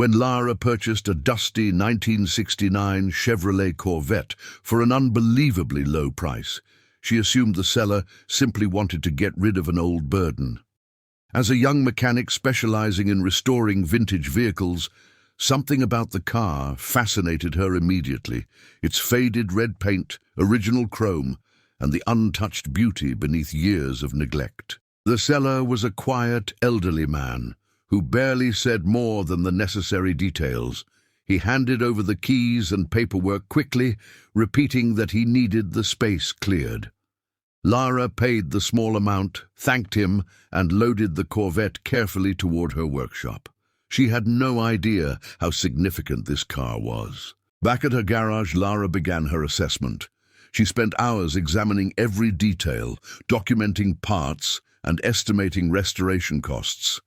when Lara purchased a dusty 1969 Chevrolet Corvette for an unbelievably low price. She assumed the seller simply wanted to get rid of an old burden. As a young mechanic specializing in restoring vintage vehicles, something about the car fascinated her immediately. Its faded red paint, original chrome, and the untouched beauty beneath years of neglect. The seller was a quiet, elderly man who barely said more than the necessary details. He handed over the keys and paperwork quickly, repeating that he needed the space cleared. Lara paid the small amount, thanked him, and loaded the Corvette carefully toward her workshop. She had no idea how significant this car was. Back at her garage, Lara began her assessment. She spent hours examining every detail, documenting parts, and estimating restoration costs.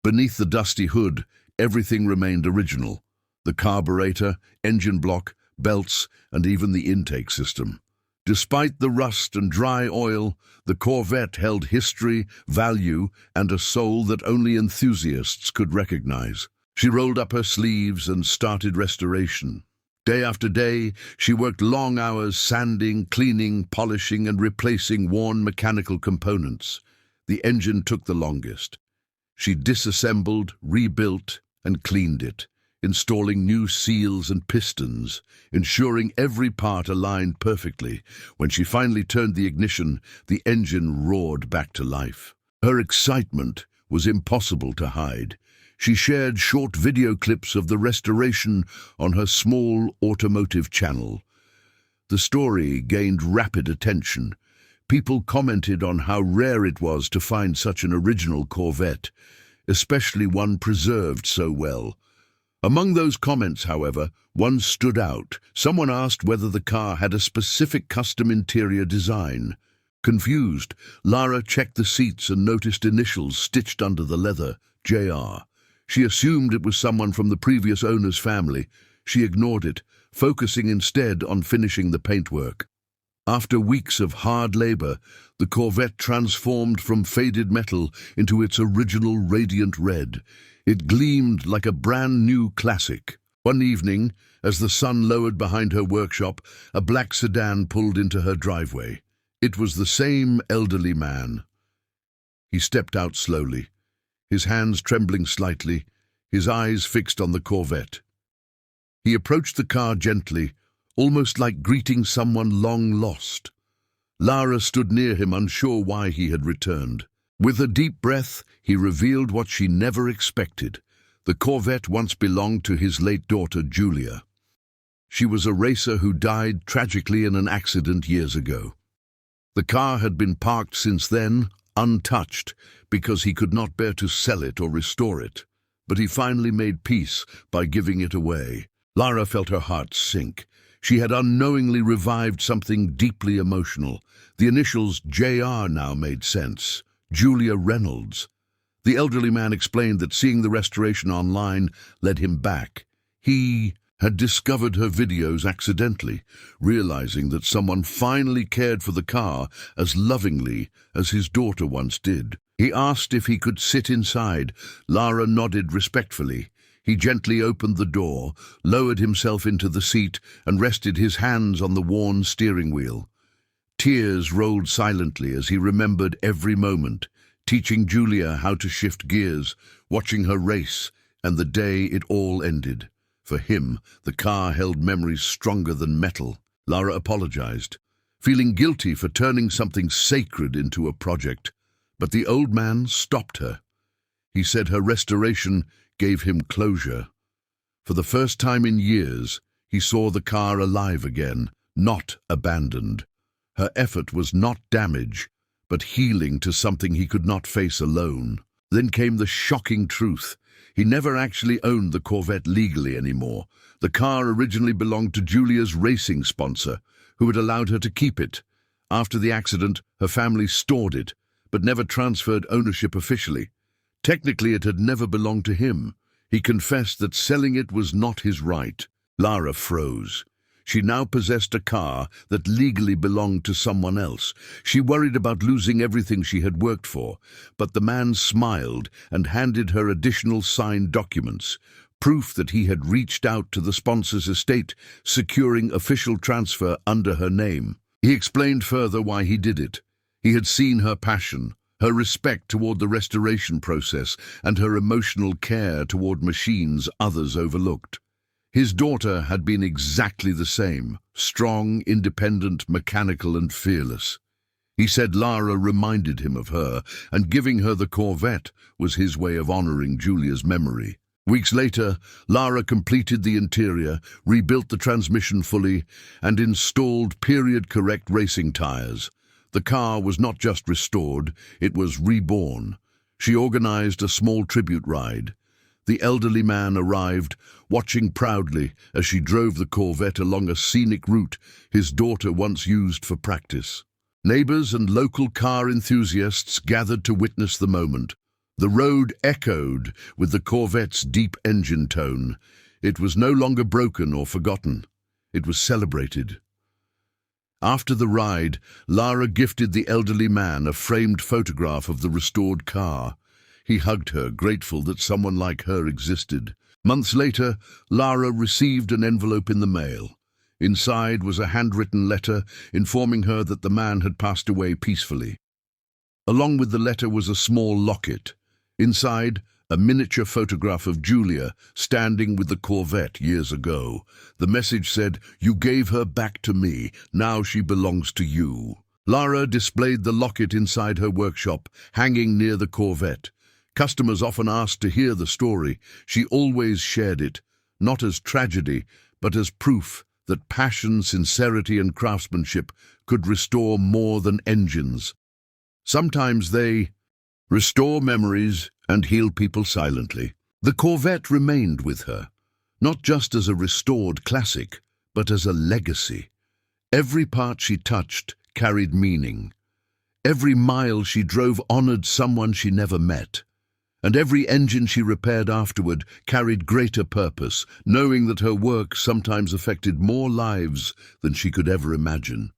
Beneath the dusty hood, everything remained original. The carburetor, engine block, belts, and even the intake system. Despite the rust and dry oil, the Corvette held history, value, and a soul that only enthusiasts could recognize. She rolled up her sleeves and started restoration. Day after day, she worked long hours sanding, cleaning, polishing, and replacing worn mechanical components. The engine took the longest. She disassembled, rebuilt, and cleaned it, installing new seals and pistons, ensuring every part aligned perfectly. When she finally turned the ignition, the engine roared back to life. Her excitement was impossible to hide. She shared short video clips of the restoration on her small automotive channel. The story gained rapid attention. People commented on how rare it was to find such an original Corvette, especially one preserved so well. Among those comments, however, one stood out. Someone asked whether the car had a specific custom interior design. Confused, Lara checked the seats and noticed initials stitched under the leather, JR. She assumed it was someone from the previous owner's family. She ignored it, focusing instead on finishing the paintwork. After weeks of hard labor, the Corvette transformed from faded metal into its original radiant red. It gleamed like a brand new classic. One evening, as the sun lowered behind her workshop, a black sedan pulled into her driveway. It was the same elderly man. He stepped out slowly, his hands trembling slightly, his eyes fixed on the Corvette. He approached the car gently, almost like greeting someone long lost. Lara stood near him, unsure why he had returned. With a deep breath, he revealed what she never expected. The Corvette once belonged to his late daughter, Julia. She was a racer who died tragically in an accident years ago. The car had been parked since then, untouched, because he could not bear to sell it or restore it. But he finally made peace by giving it away. Lara felt her heart sink. She had unknowingly revived something deeply emotional. The initials JR now made sense. Julia Reynolds. The elderly man explained that seeing the restoration online led him back. He had discovered her videos accidentally, realizing that someone finally cared for the car as lovingly as his daughter once did. He asked if he could sit inside. Lara nodded respectfully. He gently opened the door, lowered himself into the seat, and rested his hands on the worn steering wheel. Tears rolled silently as he remembered every moment, teaching Julia how to shift gears, watching her race, and the day it all ended. For him, the car held memories stronger than metal. Lara apologized, feeling guilty for turning something sacred into a project. But the old man stopped her. He said her restoration gave him closure. For the first time in years, he saw the car alive again, not abandoned. Her effort was not damage, but healing to something he could not face alone. Then came the shocking truth. He never actually owned the Corvette legally anymore. The car originally belonged to Julia's racing sponsor, who had allowed her to keep it. After the accident, her family stored it, but never transferred ownership officially. Technically, it had never belonged to him. He confessed that selling it was not his right. Lara froze. She now possessed a car that legally belonged to someone else. She worried about losing everything she had worked for, but the man smiled and handed her additional signed documents, proof that he had reached out to the sponsor's estate, securing official transfer under her name. He explained further why he did it. He had seen her passion, her respect toward the restoration process, and her emotional care toward machines others overlooked. His daughter had been exactly the same, strong, independent, mechanical, and fearless. He said Lara reminded him of her, and giving her the Corvette was his way of honoring Julia's memory. Weeks later, Lara completed the interior, rebuilt the transmission fully, and installed period-correct racing tires. The car was not just restored, it was reborn. She organized a small tribute ride. The elderly man arrived, watching proudly as she drove the Corvette along a scenic route his daughter once used for practice. Neighbors and local car enthusiasts gathered to witness the moment. The road echoed with the Corvette's deep engine tone. It was no longer broken or forgotten. It was celebrated. After the ride, Lara gifted the elderly man a framed photograph of the restored car. He hugged her, grateful that someone like her existed. Months later, Lara received an envelope in the mail. Inside was a handwritten letter informing her that the man had passed away peacefully. Along with the letter was a small locket. Inside, a miniature photograph of Julia standing with the Corvette years ago. The message said, "You gave her back to me, now she belongs to you." Lara displayed the locket inside her workshop, hanging near the Corvette. Customers often asked to hear the story. She always shared it, not as tragedy, but as proof that passion, sincerity, and craftsmanship could restore more than engines. Sometimes they restore memories and heal people silently. The Corvette remained with her, not just as a restored classic, but as a legacy. Every part she touched carried meaning. Every mile she drove honored someone she never met. And every engine she repaired afterward carried greater purpose, knowing that her work sometimes affected more lives than she could ever imagine.